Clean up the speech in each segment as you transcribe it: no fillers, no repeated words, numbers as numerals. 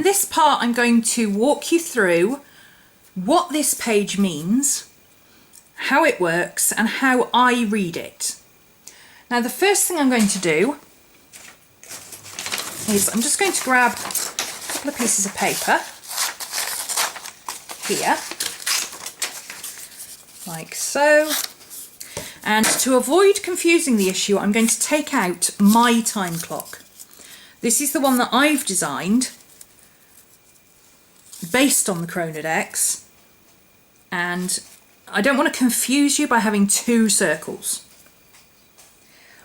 In this part, I'm going to walk you through what this page means, how it works, and how I read it. Now, the first thing I'm going to do is I'm just going to grab a couple of pieces of paper here, like so. And to avoid confusing the issue, I'm going to take out my time clock. This is the one that I've designed based on the Chronodex, and I don't want to confuse you by having two circles.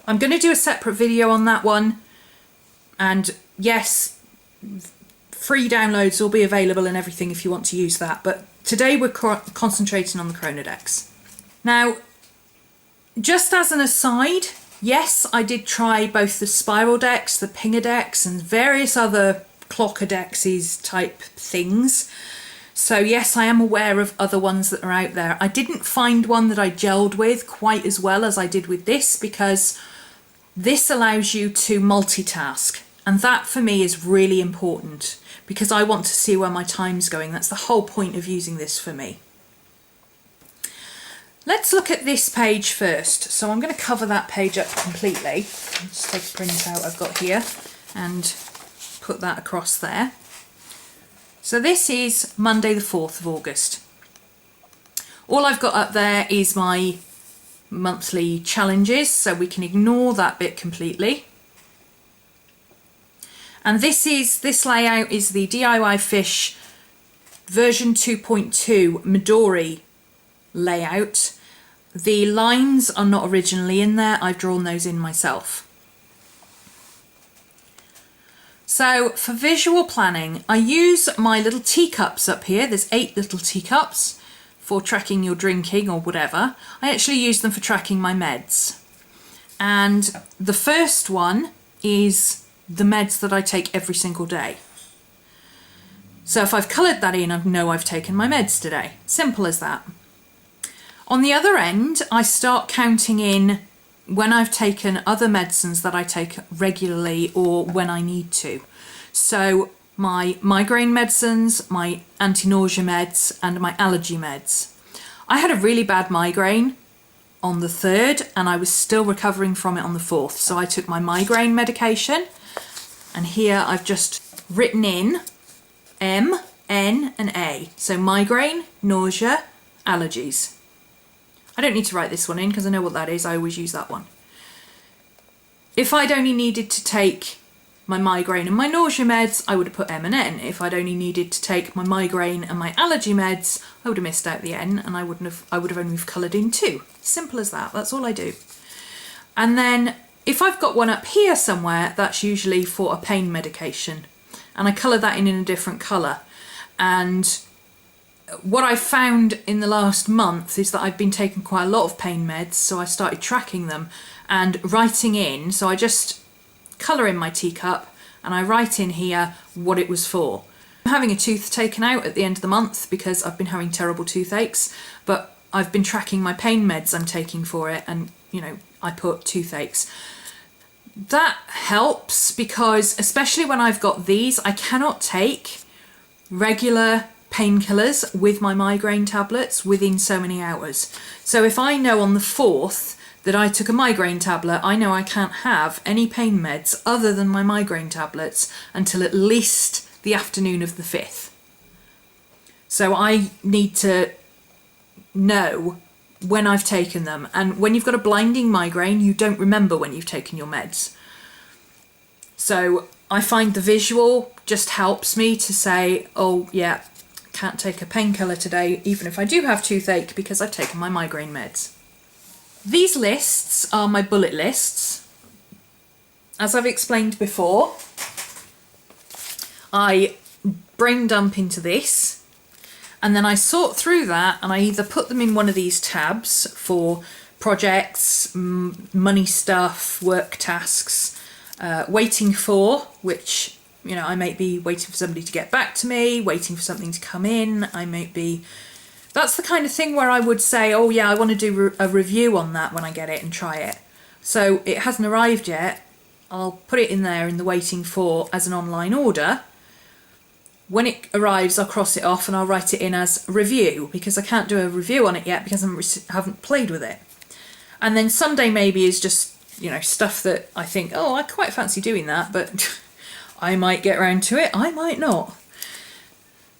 I'm going to do a separate video on that one, and yes, free downloads will be available and everything if you want to use that, but today we're concentrating on the Chronodex. Now, just as an aside, yes, I did try both the Spiral Dex, the Pingerdex, and various other Clockerdexes type things. So yes, I am aware of other ones that are out there. I didn't find one that I gelled with quite as well as I did with this, because this allows you to multitask. And that for me is really important, because I want to see where my time's going. That's the whole point of using this for me. Let's look at this page first. So I'm going to cover that page up completely. I'll just take a print out I've got here and put that across there. So this is Monday the 4th of August. All I've got up there is my monthly challenges, so we can ignore that bit completely. And this layout is the DIY Fish version 2.2 Midori layout. The lines are not originally in there, I've drawn those in myself. So for visual planning, I use my little teacups up here. There's 8 little teacups for tracking your drinking or whatever. I actually use them for tracking my meds. And the first one is the meds that I take every single day. So if I've coloured that in, I know I've taken my meds today. Simple as that. On the other end, I start counting in when I've taken other medicines that I take regularly or when I need to. So my migraine medicines, my anti-nausea meds, and my allergy meds. I had a really bad migraine on the 3rd and I was still recovering from it on the 4th. So I took my migraine medication, and here I've just written in M, N, and A. So migraine, nausea, allergies. I don't need to write this one in because I know what that is. I always use that one. If I'd only needed to take my migraine and my nausea meds, I would have put M and N. If I'd only needed to take my migraine and my allergy meds, I would have missed out the N, and I would have only coloured in 2. Simple as that. That's all I do. And then if I've got one up here somewhere, that's usually for a pain medication, and I colour that in a different colour. And what I found in the last month is that I've been taking quite a lot of pain meds, so I started tracking them and writing in. So I just colour in my teacup and I write in here what it was for. I'm having a tooth taken out at the end of the month because I've been having terrible toothaches, but I've been tracking my pain meds I'm taking for it, and you know, I put toothaches. That helps because, especially when I've got these, I cannot take regular painkillers with my migraine tablets within so many hours. So if I know on the 4th that I took a migraine tablet, I know I can't have any pain meds other than my migraine tablets until at least the afternoon of the 5th. So I need to know when I've taken them, and when you've got a blinding migraine, you don't remember when you've taken your meds. So I find the visual just helps me to say, oh yeah, can't take a painkiller today, even if I do have toothache, because I've taken my migraine meds. These lists are my bullet lists. As I've explained before, I brain dump into this, and then I sort through that, and I either put them in one of these tabs for projects, money stuff, work tasks, waiting for, which, you know, I might be waiting for somebody to get back to me, waiting for something to come in. I might be, that's the kind of thing where I would say, oh yeah, I want to do a review on that when I get it and try it. So it hasn't arrived yet. I'll put it in there in the waiting for as an online order. when it arrives, I'll cross it off and I'll write it in as review, because I can't do a review on it yet because I haven't played with it. And then Sunday maybe is just, you know, stuff that I think, oh, I quite fancy doing that, but I might get around to it, I might not.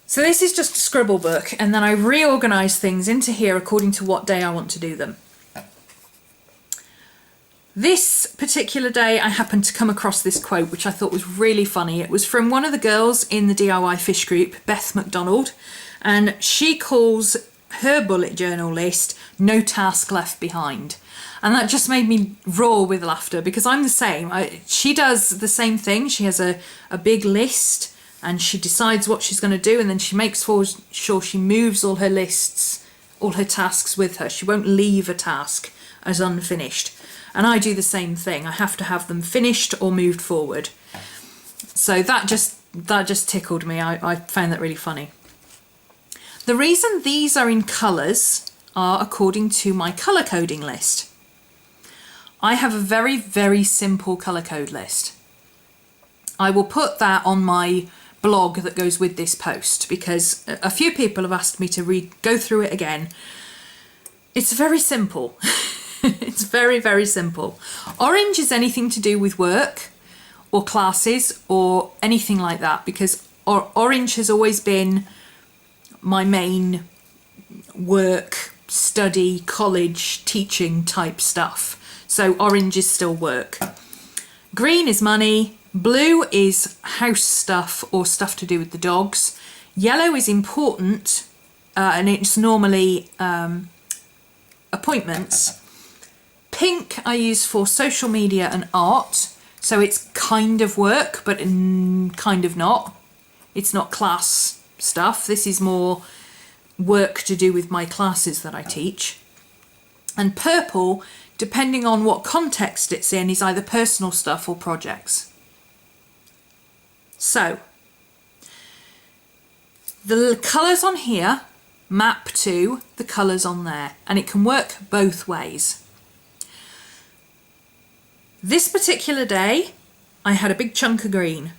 So this is just a scribble book, and then I reorganise things into here according to what day I want to do them. This particular day I happened to come across this quote which I thought was really funny. It was from one of the girls in the DIY Fish group, Beth McDonald, and she calls her bullet journal list "No Task Left Behind." And that just made me roar with laughter, because I'm the same. She does the same thing. She has a big list and she decides what she's going to do, and then she makes sure she moves all her lists, all her tasks with her. She won't leave a task as unfinished. And I do the same thing. I have to have them finished or moved forward. So that just tickled me. I found that really funny. The reason these are in colours are according to my colour coding list. I have a very, very simple colour code list. I will put that on my blog that goes with this post, because a few people have asked me to go through it again. It's very simple. It's very, very simple. Orange is anything to do with work or classes or anything like that, because orange has always been my main work, study, college, teaching type stuff. So orange is still work. Green is money. Blue is house stuff or stuff to do with the dogs. Yellow is important, and it's normally appointments. Pink I use for social media and art, so it's kind of work, but kind of not. It's not class stuff. This is more work to do with my classes that I teach. And purple, depending on what context it's in, is either personal stuff or projects. So, the colours on here map to the colours on there, and it can work both ways. This particular day, I had a big chunk of green.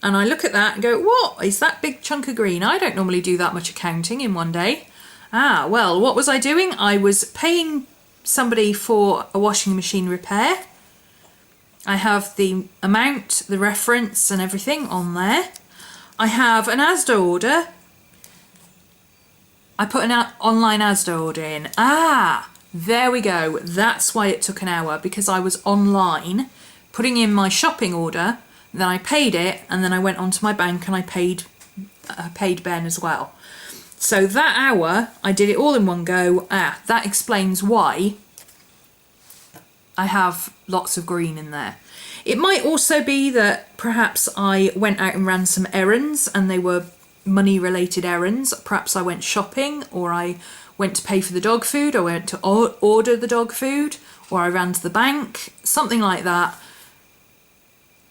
And I look at that and go, what is that big chunk of green? I don't normally do that much accounting in one day. Ah, well, what was I doing? I was paying somebody for a washing machine repair. I have the amount, the reference and everything on there. I have an Asda order. I put an online Asda order in. Ah, there we go. That's why it took an hour, because I was online putting in my shopping order, then I paid it, and then I went onto my bank and I paid Ben as well. So that hour, I did it all in one go. Ah, that explains why I have lots of green in there. It might also be that perhaps I went out and ran some errands and they were money related errands. Perhaps I went shopping, or I went to pay for the dog food, or went to order the dog food, or I ran to the bank, something like that.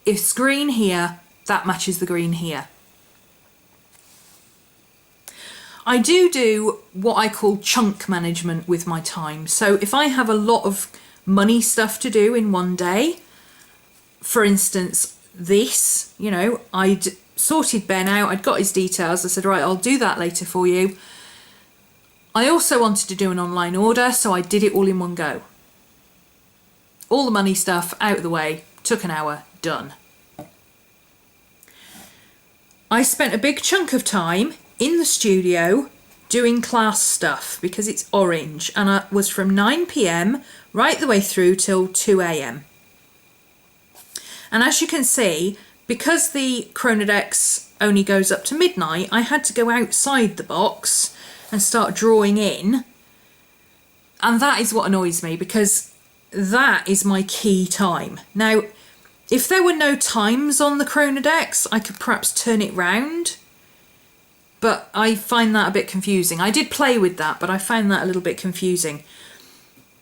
If it's green here, that matches the green here. I do what I call chunk management with my time. So if I have a lot of money stuff to do in one day, for instance, this, you know, I'd sorted Ben out, I'd got his details, I said, right, I'll do that later for you. I also wanted to do an online order, so I did it all in one go. All the money stuff out of the way, took an hour, done. I spent a big chunk of time in the studio doing class stuff because it's orange, and I was from 9 p.m. right the way through till 2 a.m. And as you can see, because the Chronodex only goes up to midnight, I had to go outside the box and start drawing in. And that is what annoys me, because that is my key time. Now, if there were no times on the Chronodex, I could perhaps turn it round. But I find that a bit confusing. I did play with that, but I found that a little bit confusing.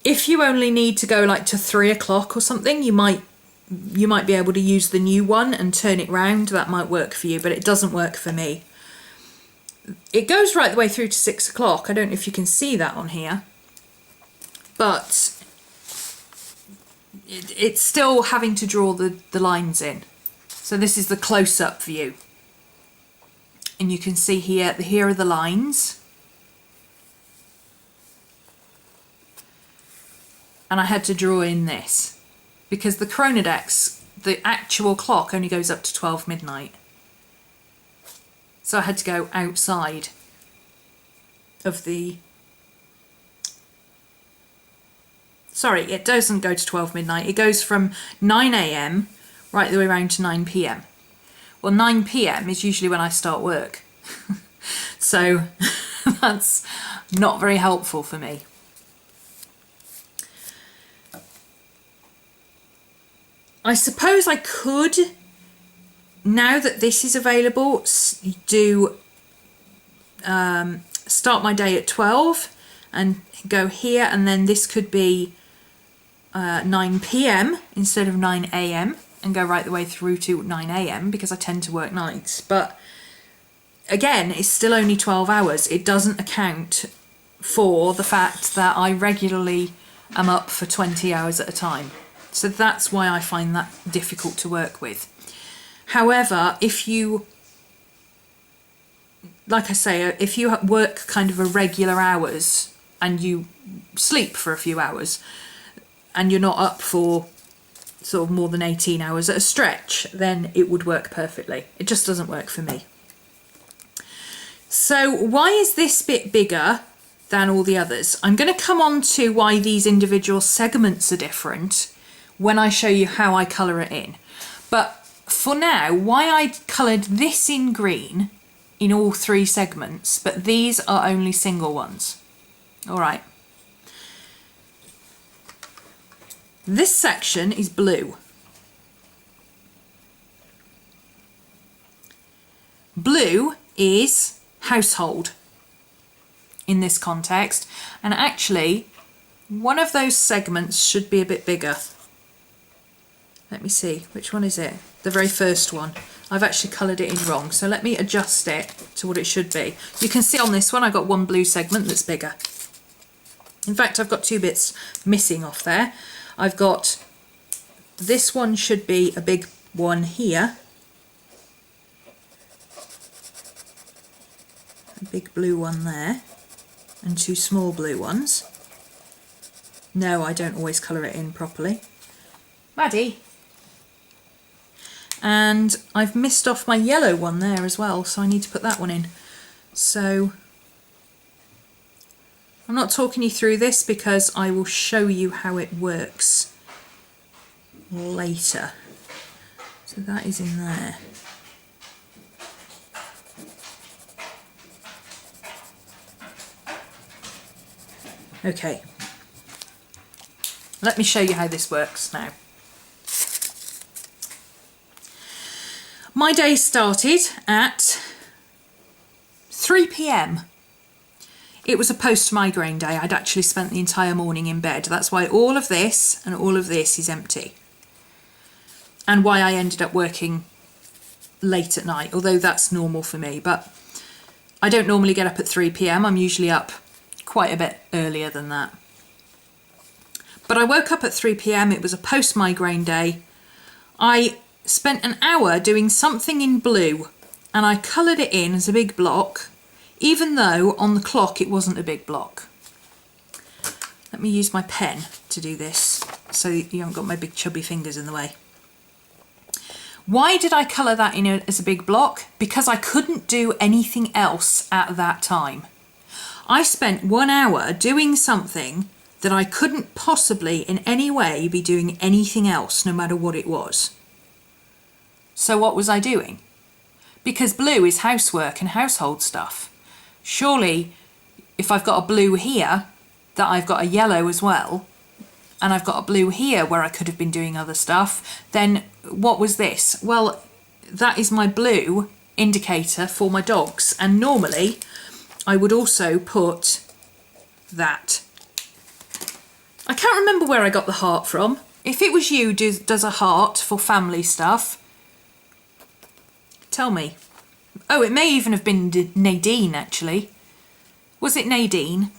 If you only need to go like to 3 o'clock or something, you might be able to use the new one and turn it round. That might work for you, but it doesn't work for me. It goes right the way through to 6 o'clock. I don't know if you can see that on here, but it's still having to draw the lines in. So this is the close-up view. And you can see here are the lines. And I had to draw in this because the Chronodex, the actual clock only goes up to 12 midnight. So I had to go outside of the... Sorry, it doesn't go to 12 midnight. It goes from 9 AM right the way around to 9 PM. Well, 9 PM is usually when I start work. So that's not very helpful for me. I suppose I could, now that this is available, do start my day at 12 and go here, and then this could be 9 PM instead of 9 AM and go right the way through to 9 AM because I tend to work nights. But again, it's still only 12 hours. It doesn't account for the fact that I regularly am up for 20 hours at a time. So that's why I find that difficult to work with. However, if you, like I say, if you work kind of irregular hours and you sleep for a few hours and you're not up for sort of more than 18 hours at a stretch, then it would work perfectly. It just doesn't work for me. So why is this bit bigger than all the others? I'm going to come on to why these individual segments are different when I show you how I colour it in. But for now, why I coloured this in green in all three segments, but these are only single ones. All right. This section is blue. Blue is household in this context, and actually one of those segments should be a bit bigger. Let me see, which one is it? The very first one. I've actually coloured it in wrong, so let me adjust it to what it should be. You can see on this one I've got one blue segment that's bigger. In fact, I've got two bits missing off there. I've got, this one should be a big one here. A big blue one there, and two small blue ones. No, I don't always colour it in properly. Maddie! And I've missed off my yellow one there as well, so I need to put that one in. So I'm not talking you through this because I will show you how it works later. So that is in there. Okay, let me show you how this works now. My day started at 3 PM. It was a post-migraine day. I'd actually spent the entire morning in bed. That's why all of this and all of this is empty. And why I ended up working late at night, although that's normal for me. But I don't normally get up at 3 PM. I'm usually up quite a bit earlier than that. But I woke up at 3 PM. It was a post-migraine day. I spent an hour doing something in blue, and I coloured it in as a big block, even though on the clock it wasn't a big block. Let me use my pen to do this so you haven't got my big chubby fingers in the way. Why did I colour that in as a big block? Because I couldn't do anything else at that time. I spent 1 hour doing something that I couldn't possibly in any way be doing anything else, no matter what it was. So what was I doing? Because blue is housework and household stuff. Surely, if I've got a blue here, that I've got a yellow as well, and I've got a blue here where I could have been doing other stuff, then what was this? Well, that is my blue indicator for my dogs, and normally I would also put that. I can't remember where I got the heart from. If it was you who does a heart for family stuff, tell me. Oh, it may even have been Nadine, actually. Was it Nadine?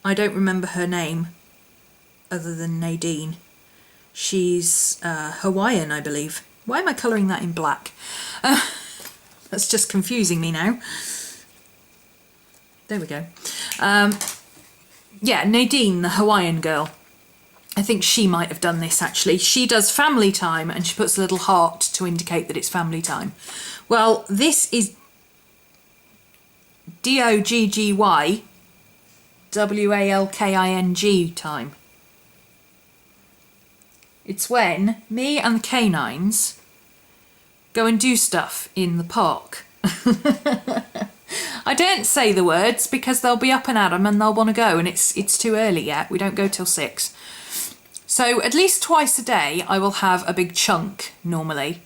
I don't remember her name other than Nadine. She's Hawaiian, I believe. Why am I colouring that in black? That's just confusing me now. There we go. Yeah, Nadine, the Hawaiian girl. I think she might have done this actually. She does family time and she puts a little heart to indicate that it's family time. Well, this is DOGGYWALKING time. It's when me and the canines go and do stuff in the park. I don't say the words because they'll be up and at 'em and they'll want to go, and it's too early yet. We don't go till 6. So at least twice a day I will have a big chunk normally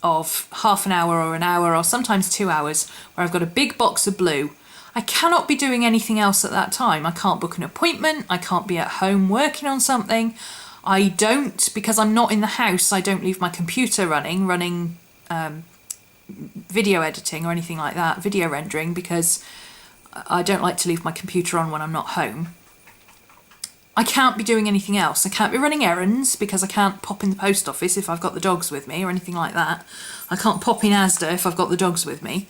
of half an hour or an hour or sometimes 2 hours where I've got a big box of blue. I cannot be doing anything else at that time. I can't book an appointment. I can't be at home working on something. I don't, because I'm not in the house, I don't leave my computer running video editing or anything like that, video rendering, because I don't like to leave my computer on when I'm not home. I can't be doing anything else. I can't be running errands because I can't pop in the post office if I've got the dogs with me or anything like that. I can't pop in Asda if I've got the dogs with me.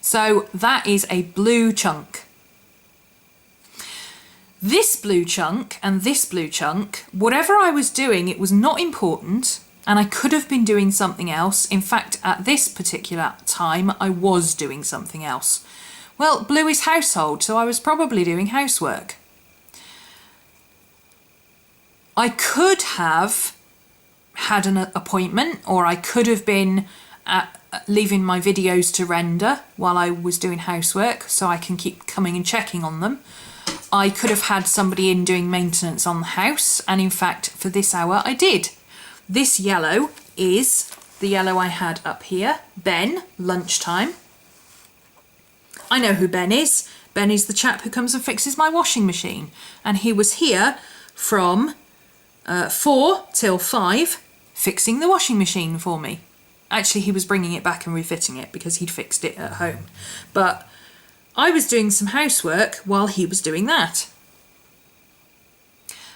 So that is a blue chunk. This blue chunk and this blue chunk, whatever I was doing, it was not important and I could have been doing something else. In fact, at this particular time, I was doing something else. Well, blue is household, so I was probably doing housework. I could have had an appointment, or I could have been leaving my videos to render while I was doing housework so I can keep coming and checking on them. I could have had somebody in doing maintenance on the house, and in fact for this hour I did. This yellow is the yellow I had up here, Ben, lunchtime. I know who Ben is. Ben is the chap who comes and fixes my washing machine, and he was here from 4 till 5 fixing the washing machine for me. Actually, he was bringing it back and refitting it because he'd fixed it at home. But I was doing some housework while he was doing that.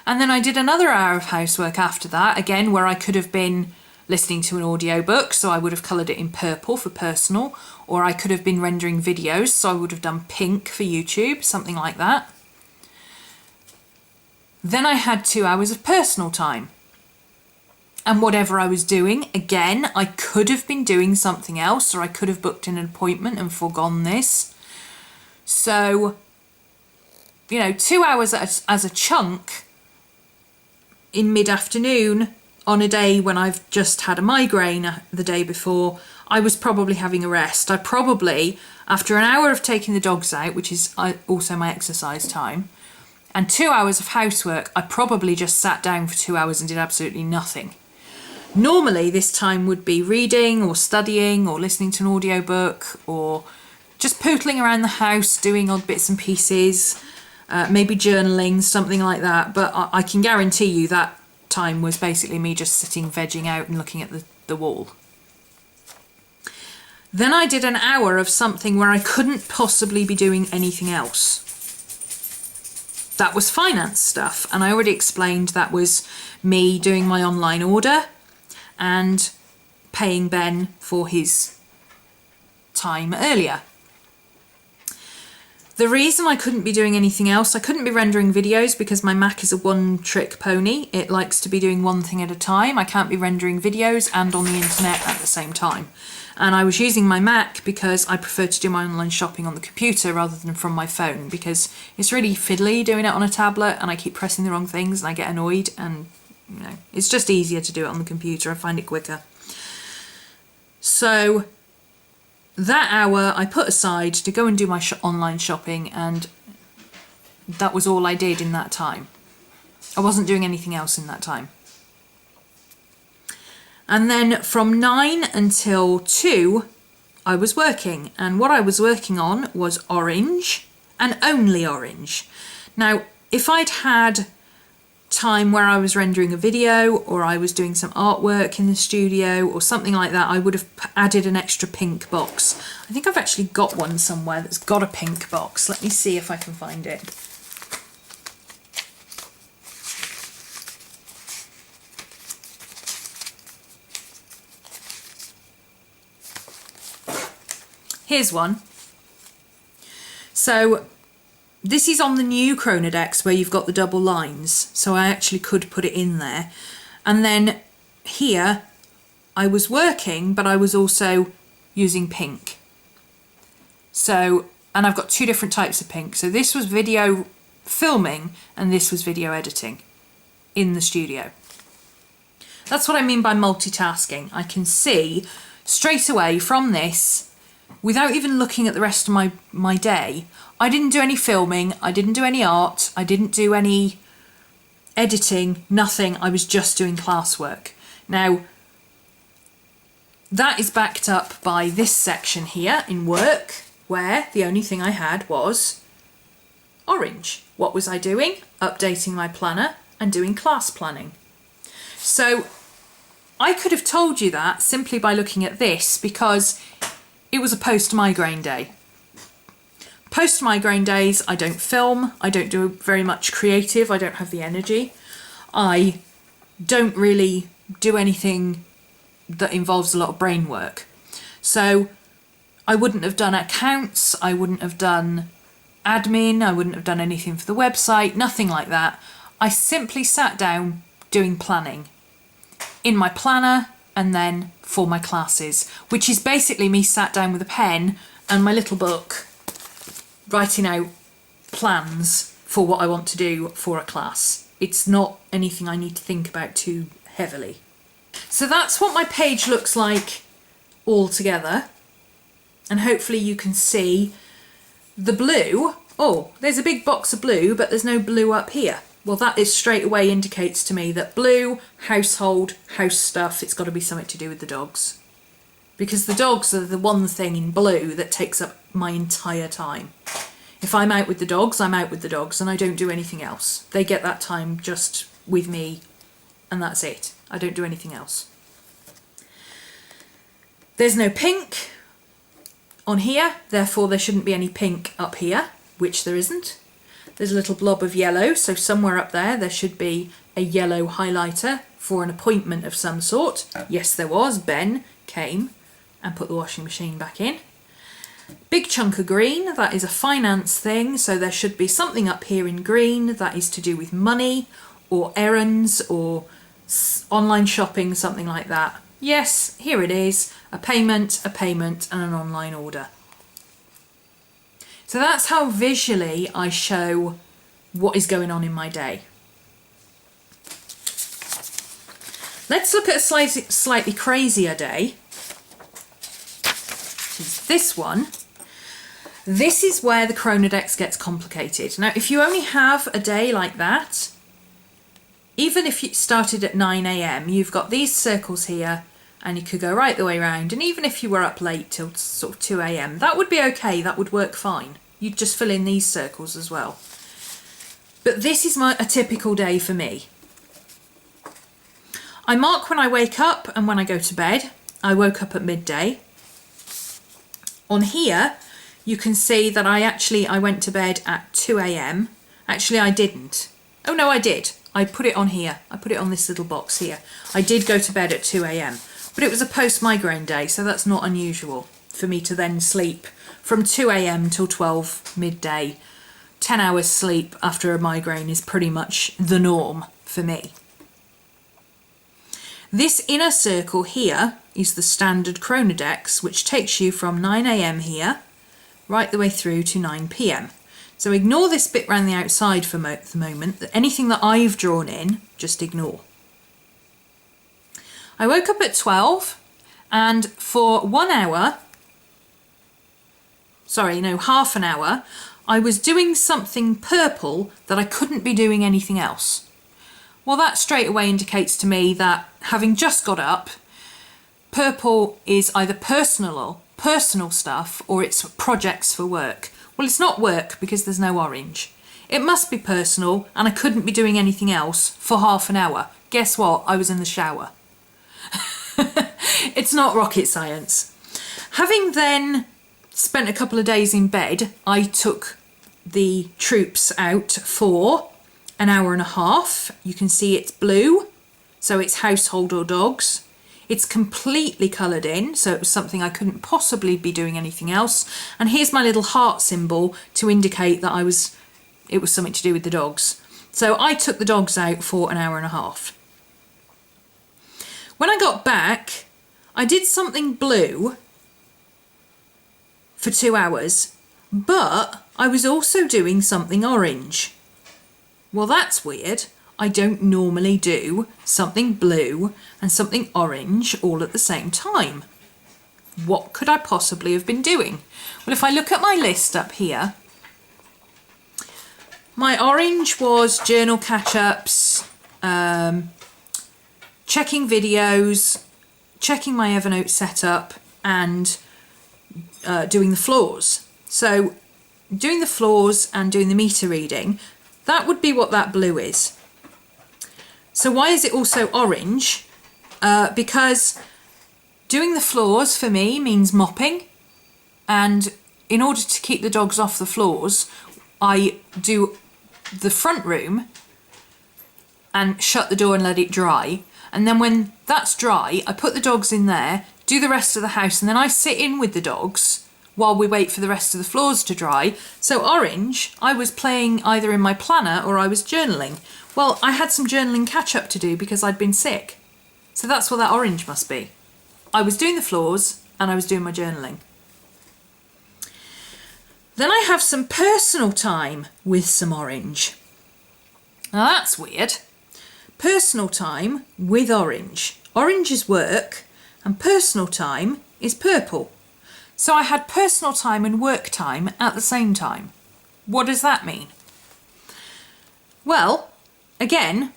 And then I did another hour of housework after that, again, where I could have been listening to an audiobook, so I would have coloured it in purple for personal, or I could have been rendering videos, so I would have done pink for YouTube, something like that. Then I had 2 hours of personal time. And whatever I was doing, again, I could have been doing something else, or I could have booked in an appointment and forgone this. So, 2 hours as a chunk in mid-afternoon on a day when I've just had a migraine the day before, I was probably having a rest. I probably, after an hour of taking the dogs out, which is also my exercise time, and 2 hours of housework, I probably just sat down for 2 hours and did absolutely nothing. Normally this time would be reading or studying or listening to an audiobook or just pootling around the house, doing odd bits and pieces, maybe journaling, something like that. But I can guarantee you that time was basically me just sitting, vegging out and looking at the wall. Then I did an hour of something where I couldn't possibly be doing anything else. That was finance stuff, and I already explained that was me doing my online order and paying Ben for his time earlier. The reason I couldn't be doing anything else, I couldn't be rendering videos because my Mac is a one-trick pony. It likes to be doing one thing at a time. I can't be rendering videos and on the internet at the same time. And I was using my Mac because I prefer to do my online shopping on the computer rather than from my phone, because it's really fiddly doing it on a tablet and I keep pressing the wrong things and I get annoyed, and it's just easier to do it on the computer. I find it quicker. So that hour I put aside to go and do my online shopping, and that was all I did in that time. I wasn't doing anything else in that time. And then from 9 until 2 I was working, and what I was working on was orange and only orange. Now if I'd had time where I was rendering a video or I was doing some artwork in the studio or something like that, I would have added an extra pink box. I think I've actually got one somewhere that's got a pink box. Let me see if I can find it. Here's one. So this is on the new Chronodex where you've got the double lines. So I actually could put it in there. And then here I was working, but I was also using pink. So, and I've got two different types of pink. So this was video filming and this was video editing in the studio. That's what I mean by multitasking. I can see straight away from this, without even looking at the rest of my day, I didn't do any filming, I didn't do any art, I didn't do any editing, nothing. I was just doing classwork. Now, that is backed up by this section here in work, where the only thing I had was orange. What was I doing? Updating my planner and doing class planning. So I could have told you that simply by looking at this, because it was a post-migraine day. Post-migraine days, I don't film, I don't do very much creative, I don't have the energy. I don't really do anything that involves a lot of brain work. So I wouldn't have done accounts, I wouldn't have done admin, I wouldn't have done anything for the website, nothing like that. I simply sat down doing planning in my planner and then for my classes, which is basically me sat down with a pen and my little book writing out plans for what I want to do for a class. It's not anything I need to think about too heavily. So that's what my page looks like all together. And hopefully you can see the blue. Oh, there's a big box of blue, but there's no blue up here. Well, that is straight away indicates to me that blue, household, house stuff, it's got to be something to do with the dogs. Because the dogs are the one thing in blue that takes up my entire time. If I'm out with the dogs, I'm out with the dogs and I don't do anything else. They get that time just with me and that's it. I don't do anything else. There's no pink on here, therefore there shouldn't be any pink up here, which there isn't. There's a little blob of yellow, so somewhere up there should be a yellow highlighter for an appointment of some sort. Yes, there was. Ben came and put the washing machine back in. Big chunk of green, that is a finance thing, so there should be something up here in green that is to do with money or errands or online shopping, something like that. Yes, here it is, a payment, and an online order. So that's how visually I show what is going on in my day. Let's look at a slightly crazier day. Which is this one. This is where the Chronodex gets complicated. Now, if you only have a day like that, even if you started at 9 AM, you've got these circles here, and you could go right the way around. And even if you were up late till sort of 2 AM, that would be okay. That would work fine. You'd just fill in these circles as well. But this is a typical day for me. I mark when I wake up and when I go to bed. I woke up at midday. On here, you can see that I went to bed at 2 AM. Actually, I didn't. Oh no, I did. I put it on here. I put it on this little box here. I did go to bed at 2 AM. But it was a post-migraine day, so that's not unusual for me to then sleep from 2 AM till 12 midday. 10 hours sleep after a migraine is pretty much the norm for me. This inner circle here is the standard Chronodex, which takes you from 9 AM here right the way through to 9 PM. So ignore this bit around the outside for the moment. Anything that I've drawn in, just ignore. I woke up at 12 and for half an hour, I was doing something purple that I couldn't be doing anything else. Well, that straight away indicates to me that having just got up, purple is either personal stuff or it's projects for work. Well, it's not work because there's no orange. It must be personal and I couldn't be doing anything else for half an hour. Guess what? I was in the shower. It's not rocket science. Having then spent a couple of days in bed, I took the troops out for an hour and a half. You can see it's blue, so it's household or dogs. It's completely coloured in, so it was something I couldn't possibly be doing anything else. And here's my little heart symbol to indicate that it was something to do with the dogs. So I took the dogs out for an hour and a half. When I got back, I did something blue for 2 hours, but I was also doing something orange. Well, that's weird. I don't normally do something blue and something orange all at the same time. What could I possibly have been doing? Well, if I look at my list up here, my orange was journal catch-ups, checking videos, checking my Evernote setup, and doing the floors. So doing the floors and doing the meter reading, that would be what that blue is. So why is it also orange? Because doing the floors for me means mopping, and in order to keep the dogs off the floors, I do the front room and shut the door and let it dry, and then when that's dry I put the dogs in there, do the rest of the house, and then I sit in with the dogs while we wait for the rest of the floors to dry. So orange, I was playing either in my planner or I was journaling. Well, I had some journaling catch up to do because I'd been sick. So that's what that orange must be. I was doing the floors and I was doing my journaling. Then I have some personal time with some orange. Now that's weird. Personal time with orange. Orange is work and personal time is purple. So I had personal time and work time at the same time. What does that mean? Well, again,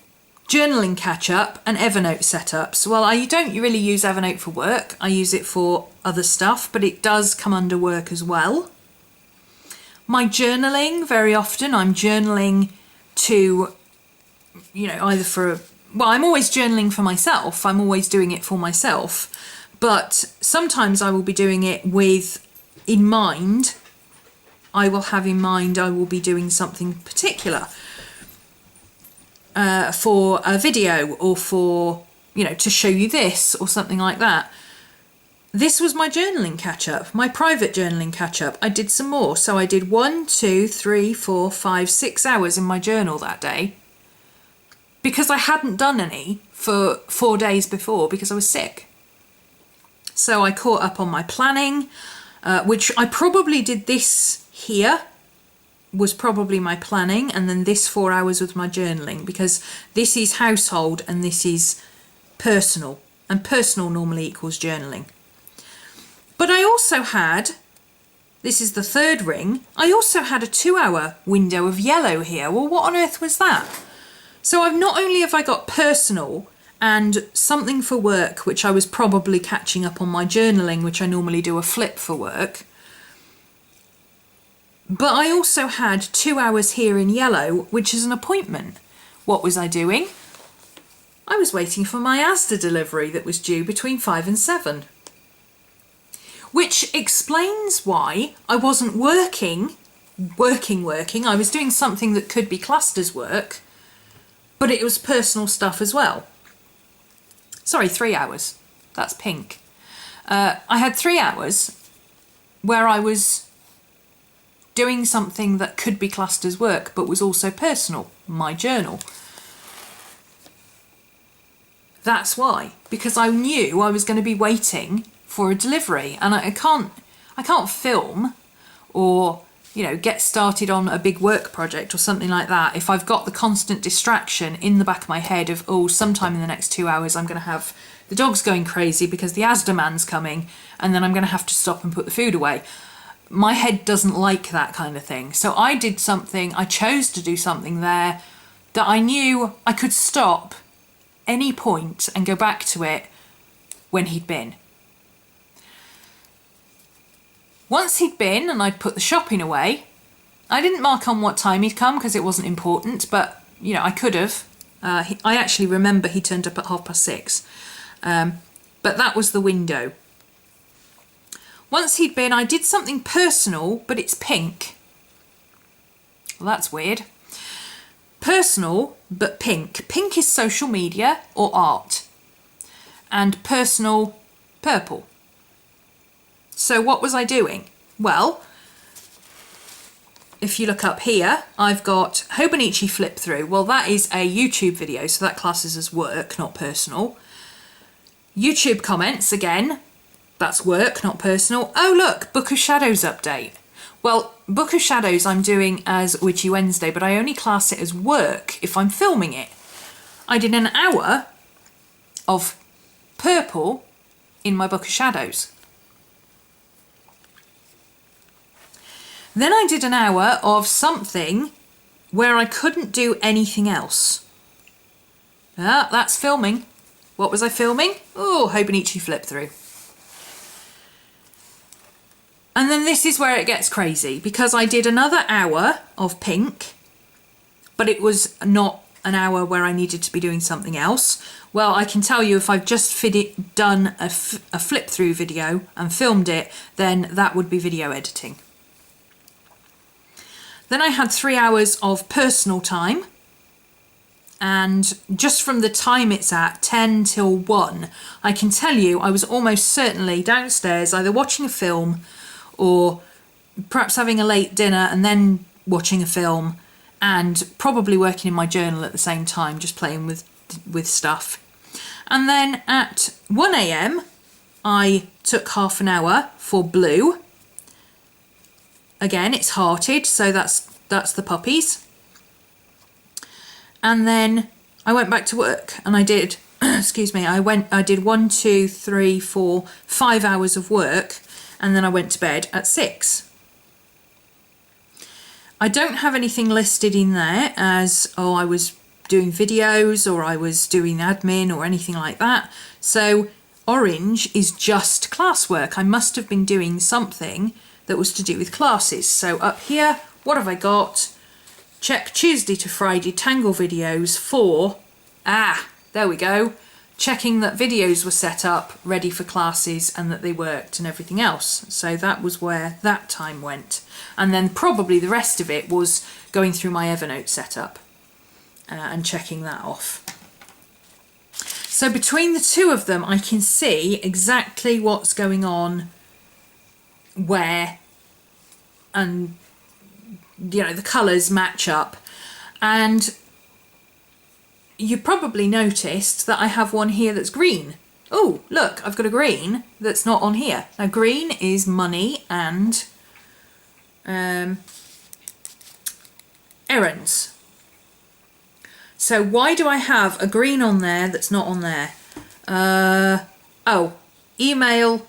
journaling catch-up and Evernote setups. Well, I don't really use Evernote for work. I use it for other stuff, but it does come under work as well. My journaling, very often I'm journaling to, either for, I'm always journaling for myself. I'm always doing it for myself. But sometimes I will be doing it in mind. I will have in mind I will be doing something particular for a video or for, to show you this or something like that. This was my journaling catch-up, my private journaling catch-up. I did some more. So I did 1, 2, 3, 4, 5, 6 hours in my journal that day because I hadn't done any for 4 days before because I was sick. So I caught up on my planning, which I probably did this here, was probably my planning, and then this 4 hours was my journaling, because this is household and this is personal, and personal normally equals journaling. But I also had, this is the third ring, I also had a 2-hour window of yellow here. Well, what on earth was that? So I've not only have I got personal and something for work, which I was probably catching up on my journaling, which I normally do a flip for work, but I also had 2 hours here in yellow, which is an appointment. What was I doing? I was waiting for my Asda delivery that was due between 5 and 7. Which explains why I wasn't working. I was doing something that could be classed as work, but it was personal stuff as well. Sorry, 3 hours. That's pink. I had 3 hours where I was doing something that could be classed as work, but was also personal, my journal. That's why, because I knew I was going to be waiting for a delivery, and I can't film or get started on a big work project or something like that if I've got the constant distraction in the back of my head of, oh, sometime in the next 2 hours I'm going to have the dogs going crazy because the Asda man's coming, and then I'm going to have to stop and put the food away. My head doesn't like that kind of thing. So I chose to do something there that I knew I could stop any point and go back to it when he'd been. Once he'd been and I'd put the shopping away, I didn't mark on what time he'd come because it wasn't important, but I could have. I actually remember he turned up at 6:30. But that was the window. Once he'd been, I did something personal, but it's pink. Well, that's weird. Personal, but pink. Pink is social media or art. and personal purple. So what was I doing? Well, if you look up here, I've got Hobonichi flip through. Well, that is a YouTube video, so that classes as work, not personal. YouTube comments, again, that's work, not personal. Oh look, Book of Shadows update. Well, Book of Shadows I'm doing as Witchy Wednesday, but I only class it as work if I'm filming it. I did an hour of purple in my Book of Shadows. Then I did an hour of something where I couldn't do anything else. Ah, that's filming. What was I filming? Oh, Hobonichi flip through. And then this is where it gets crazy, because I did another hour of pink, but it was not an hour where I needed to be doing something else. Well, I can tell you if I've just done a flip through video and filmed it, then that would be video editing. Then I had 3 hours of personal time, and just from the time it's at, 10 till 1, I can tell you I was almost certainly downstairs either watching a film or perhaps having a late dinner and then watching a film, and probably working in my journal at the same time, just playing with stuff. And then at 1 AM I took half an hour for blue. Again, it's hearted, so that's the puppies. And then I went back to work and I did, excuse me, I did 1, 2, 3, 4, 5 hours of work, and then I went to bed at 6. I don't have anything listed in there as, oh, I was doing videos or I was doing admin or anything like that. So orange is just classwork. I must have been doing something that was to do with classes. So up here, what have I got? Check Tuesday to Friday Tangle videos for, there we go, checking that videos were set up, ready for classes, and that they worked and everything else. So that was where that time went. And then probably the rest of it was going through my Evernote setup and checking that off. So between the two of them, I can see exactly what's going on where, and you know, the colours match up. And you probably noticed that I have one here that's green. Oh, look, I've got a green that's not on here. Now, green is money and errands. So why do I have a green on there that's not on there? Oh, email,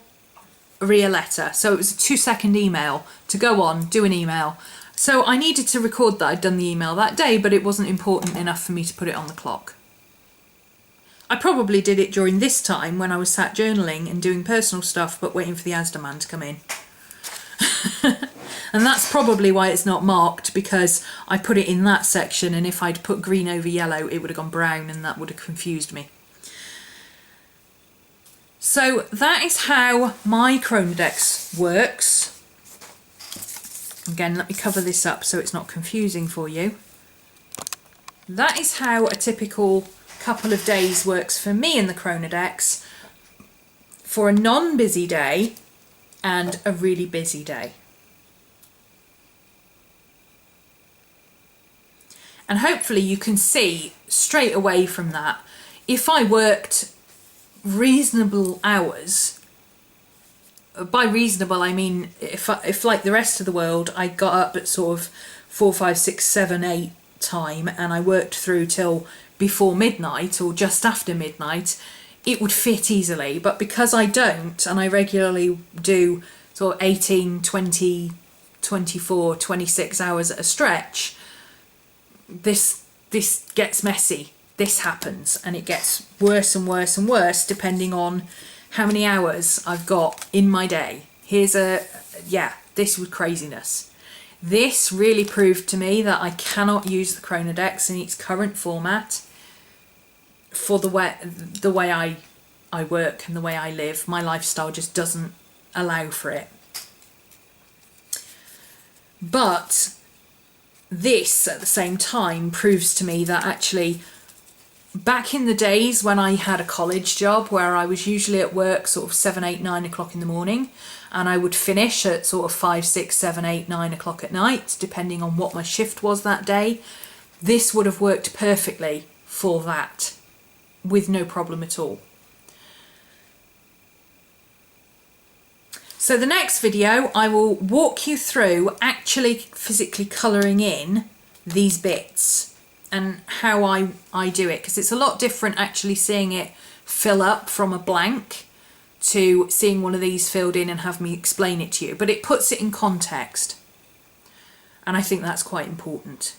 read a letter. So it was a 2-second email to go on, do an email. So I needed to record that I'd done the email that day, but it wasn't important enough for me to put it on the clock. I probably did it during this time when I was sat journaling and doing personal stuff, but waiting for the Asda man to come in. And that's probably why it's not marked, because I put it in that section, and if I'd put green over yellow, it would have gone brown, and that would have confused me. So that is how my Chronodex works. Again, let me cover this up so it's not confusing for you. That is how a typical couple of days works for me in the Chronodex for a non-busy day and a really busy day. And hopefully you can see straight away from that, if I worked reasonable hours, by reasonable I mean if like the rest of the world, I got up at sort of 4, 5, 6, 7, 8 time and I worked through till before midnight or just after midnight, it would fit easily. But because I don't, and I regularly do sort of 18, 20, 24, 26 hours at a stretch, this gets messy. This happens, and it gets worse and worse and worse depending on how many hours I've got in my day. This was craziness. This really proved to me that I cannot use the Chronodex in its current format for the way I work and the way I live. My lifestyle just doesn't allow for it. But this, at the same time, proves to me that actually Back in the days when I had a college job where I was usually at work sort of 7, 8, 9 o'clock in the morning, and I would finish at sort of 5, 6, 7, 8, 9 o'clock at night, depending on what my shift was that day, this would have worked perfectly for that with no problem at all. So the next video, I will walk you through actually physically colouring in these bits and how I do it, because it's a lot different actually seeing it fill up from a blank to seeing one of these filled in and have me explain it to you, but it puts it in context, and I think that's quite important.